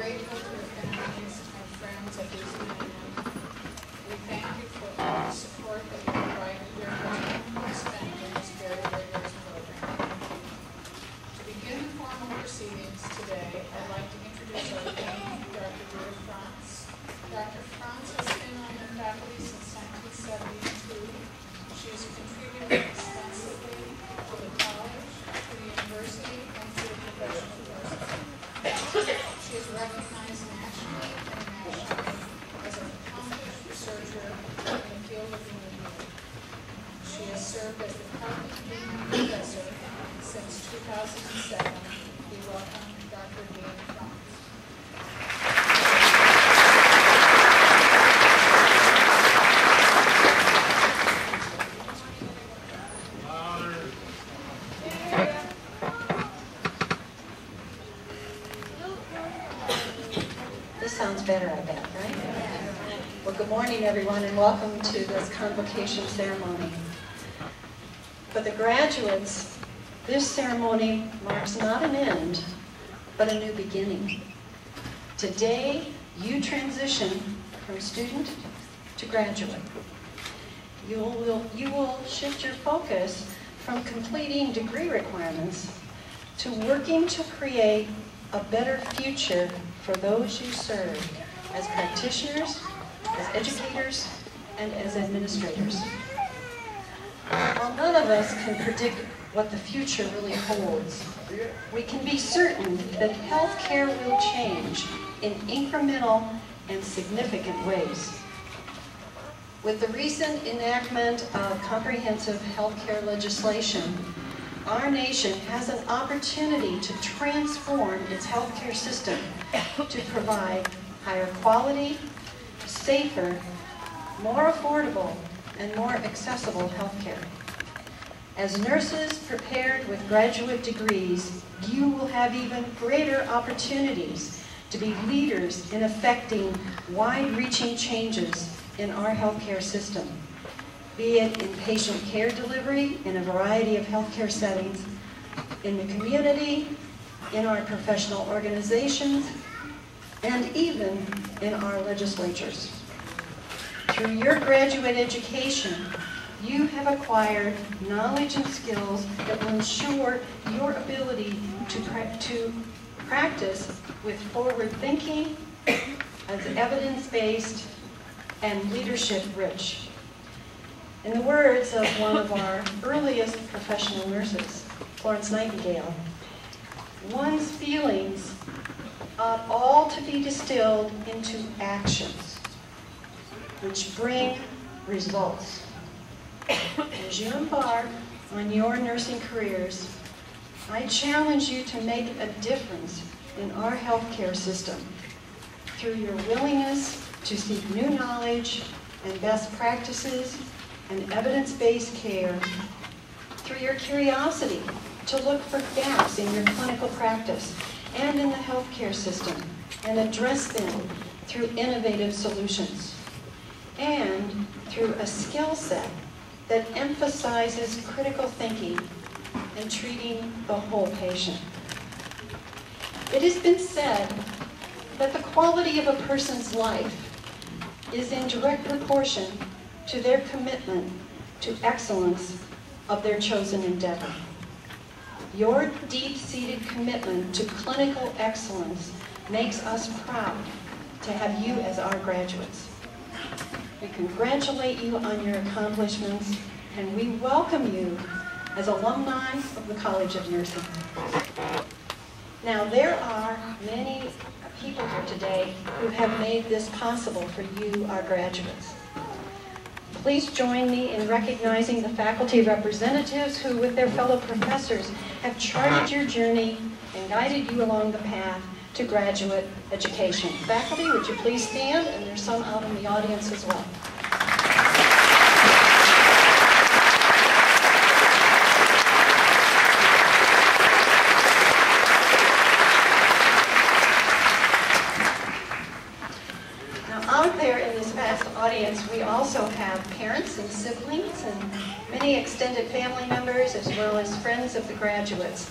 grateful to the families and friends of these men. We thank you for all the support that you provided during the time you spent in this very rigorous program. To begin the formal proceedings today, I'd like to introduce our dean, Dr. Rita Franz. Dr. Franz has been on the faculty since 1972. She has contributed extensively to the college, to the university, and to the professional world. She is recognized nationally and internationally as an accomplished researcher in the field of immunity. She has served as Department Dean Professor since 2007. We welcome Dr. Dean Franz. Sounds better, I bet, right? Well, good morning, everyone, and welcome to this convocation ceremony. For the graduates, this ceremony marks not an end, but a new beginning. Today, you transition from student to graduate. You will shift your focus from completing degree requirements to working to create a better future for those you serve as practitioners, as educators, and as administrators. While none of us can predict what the future really holds, we can be certain that healthcare will change in incremental and significant ways. With the recent enactment of comprehensive healthcare legislation, our nation has an opportunity to transform its healthcare system to provide higher quality, safer, more affordable, and more accessible healthcare. As nurses prepared with graduate degrees, you will have even greater opportunities to be leaders in effecting wide-reaching changes in our healthcare system, be it in patient care delivery in a variety of healthcare settings, in the community, in our professional organizations, and even in our legislatures. Through your graduate education, you have acquired knowledge and skills that will ensure your ability to practice with forward thinking, as evidence-based, and leadership-rich. In the words of one of our earliest professional nurses, Florence Nightingale, one's feelings ought all to be distilled into actions, which bring results. As you embark on your nursing careers, I challenge you to make a difference in our healthcare system through your willingness to seek new knowledge and best practices and evidence-based care, through your curiosity to look for gaps in your clinical practice and in the healthcare system and address them through innovative solutions, and through a skill set that emphasizes critical thinking and treating the whole patient. It has been said that the quality of a person's life is in direct proportion to their commitment to excellence of their chosen endeavor. Your deep-seated commitment to clinical excellence makes us proud to have you as our graduates. We congratulate you on your accomplishments, and we welcome you as alumni of the College of Nursing. Now, there are many people here today who have made this possible for you, our graduates. Please join me in recognizing the faculty representatives who, with their fellow professors, have charted your journey and guided you along the path to graduate education. Faculty, would you please stand? And there's some out in the audience as well. Audience, we also have parents and siblings and many extended family members, as well as friends of the graduates.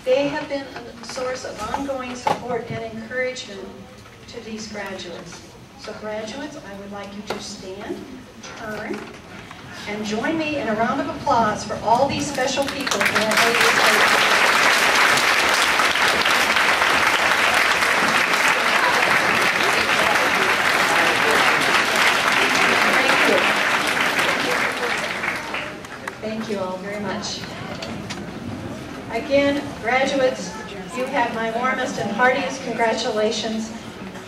They have been a source of ongoing support and encouragement to these graduates. So graduates, I would like you to stand, turn, and join me in a round of applause for all these special people who have made this happen. Thank you all very much. Again, graduates, you have my warmest and heartiest congratulations,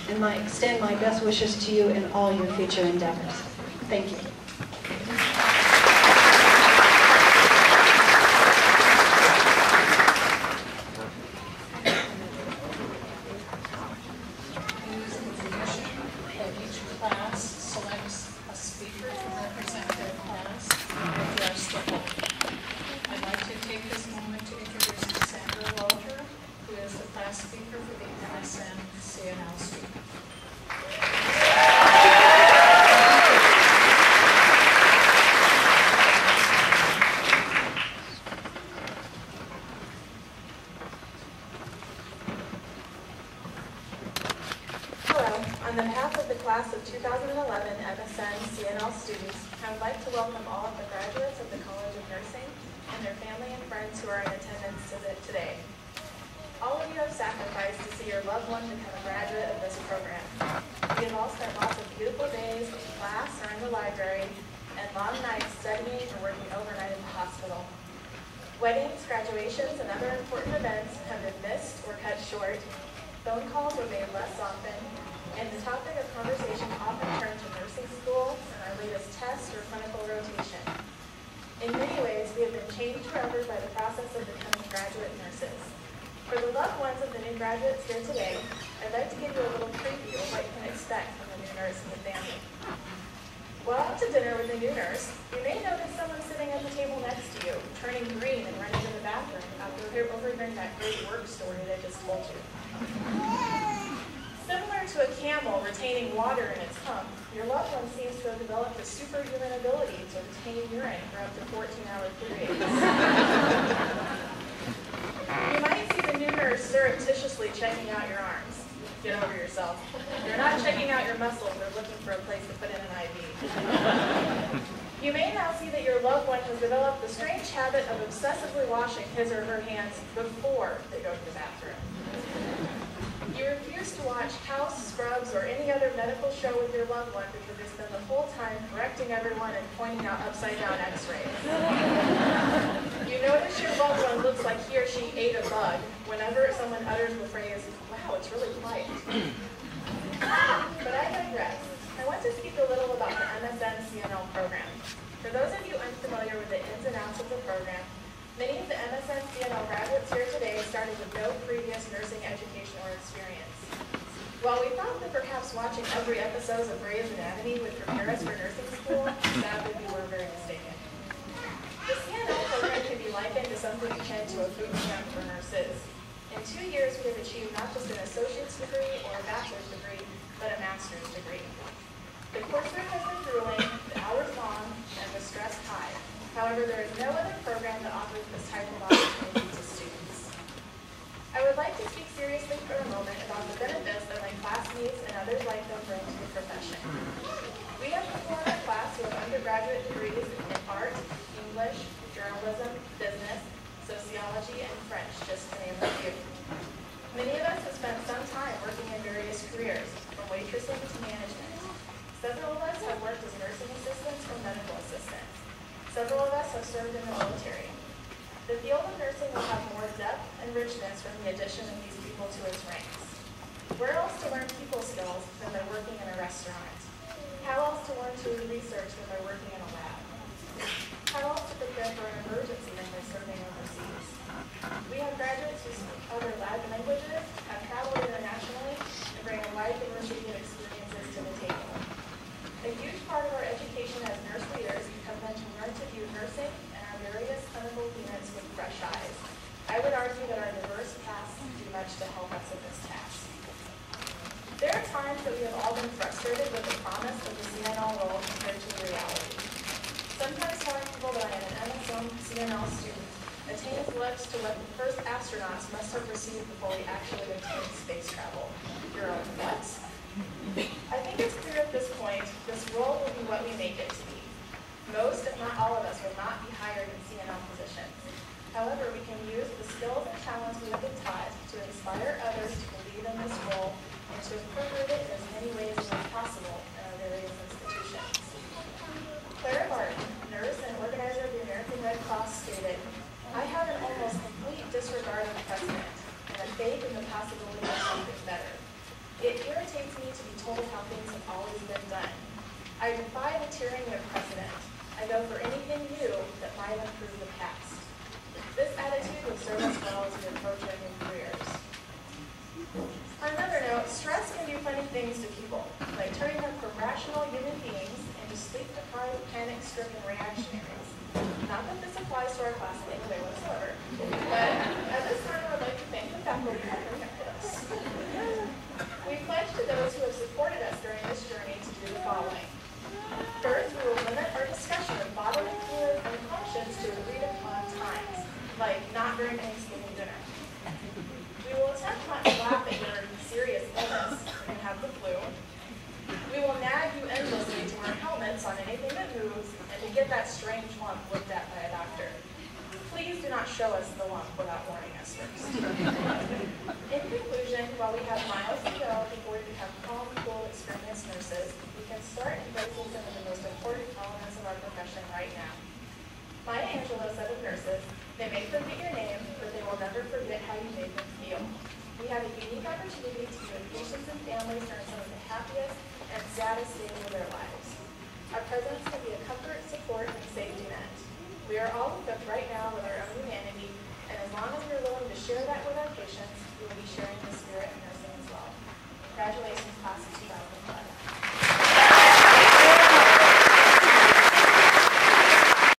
and I extend my best wishes to you in all your future endeavors. Thank you. On behalf of the class of 2011 MSN CNL students, I would like to welcome all of the graduates of the College of Nursing and their family and friends who are in attendance today. All of you have sacrificed to see your loved one become a graduate of this program. We have all spent lots of beautiful days in class or in the library and long nights studying or working overnight in the hospital. Weddings, graduations, and other important events have been missed or cut short. Phone calls were made less often, and the topic of conversation often turned to nursing school and our latest test or clinical rotation. In many ways, we have been changed forever by the process of becoming graduate nurses. For the loved ones of the new graduates here today, I'd like to give you a little preview of what you can expect from the new nurse and the family. While out to dinner with the new nurse, you may notice someone sitting at the table next to you, turning green and running to the bathroom after overhearing that great work story that I just told you. Similar to a camel retaining water in its hump, your loved one seems to have developed a superhuman ability to retain urine for up to 14-hour periods. You might see the new nurse surreptitiously checking out your arms. Get over yourself. They're not checking out your muscles, they're looking for a place to put in an IV. You may now see that your loved one has developed the strange habit of obsessively washing his or her hands before they go to the bathroom. You refuse to watch House, Scrubs, or any other medical show with your loved one because they spend the whole time correcting everyone and pointing out upside-down x-rays. You notice your loved one looks like he or she ate a bug whenever someone utters the phrase, "Wow, it's really quiet." But I digress. I want to speak a little about the MSN CNL program. For those of you unfamiliar with the ins and outs of the program, many of the MSN CNL graduates here today started with no previous nursing education or experience. While we thought that perhaps watching every episode of Grey's Anatomy would prepare us for nursing school, sadly we were very mistaken. The CNL program can be likened to something akin to a boot camp for nurses. In 2 years, we have achieved not just an associate's degree or a bachelor's degree, but a master's degree. The coursework has been grueling, the hours long, and the stress high. However, there is no other program that offers this type of opportunity to students. I would like to speak seriously for a moment about the benefits that my classmates and others like them bring to the profession. We have people in our class who have undergraduate degrees in art, English, journalism, business, sociology, and French, just to name a few. Many of us have spent some time working in various careers, from waitressing to management. Several of us have worked as nursing assistants or medical assistants. Several of us have served in the military. The field of nursing will have more depth and richness from the addition of these people to its ranks. Where else to learn people skills than by working in a restaurant? How else to learn to research than by working in a lab? How else to prepare for an emergency than by serving overseas? We have graduates who speak other languages, have traveled internationally, and bring a wide diversity of experiences to the table. A huge part of our education as nurse leaders has been to learn to view nursing and our various clinical units with fresh eyes. I would argue that our diverse paths do much to help us in this task. There are times that we have all been frustrated with the promise of the CNL role compared to the reality. Sometimes telling people that I am an MSN CNL student attains looks to what the first astronauts must have received before we actually obtained space travel. You're all, what? I think it's clear at this point, this role will be what we make it to be. Most, if not all of us, will not be hired in CNL positions. However, we can use the skills and talents we have been taught to inspire others to believe in this role and to incorporate it in as many ways as possible in our various institutions. Clara Barton, nurse and organizer of the American Red Cross, stated, "I have an almost complete disregard of precedent and a faith in the possibility of something better. It irritates me to be told how things have always been done. I defy the tyranny of precedent. I go for anything new that might improve the past." This attitude will serve us well as we approach our new careers. On another note, stress can do funny things to people, like turning them from rational human beings into sleep-deprived, panic-stricken reactionaries. Not that this applies to our class in any way whatsoever, but at this time I would like to thank the faculty for protecting us. We pledge to those who have supported us during this journey to do the following. First, we will limit our discussion of bodily fluids and functions to agreed-upon times, like not during Thanksgiving dinner. We will attempt not to laugh at your serious illness if you have the flu. We will nag you endlessly to wear helmets on anything that moves and to get that strange lump looked at by a doctor. Please do not show us the lump without warning us first. In conclusion, while we have miles to go before we become calm, cool, experienced nurses, we can start embracing some of the most important elements of our profession right now. Maya Angelou said of nurses, "They may forget your name, but they will never forget how you made them feel." We have a unique opportunity to give patients and families during some of the happiest and saddest days of their lives. Our presence can be a comfort, support, and safety net. We are all equipped right now with our own humanity, and as long as we are willing to share that with our patients, we will be sharing the spirit of nursing as well. Congratulations, class of 2011.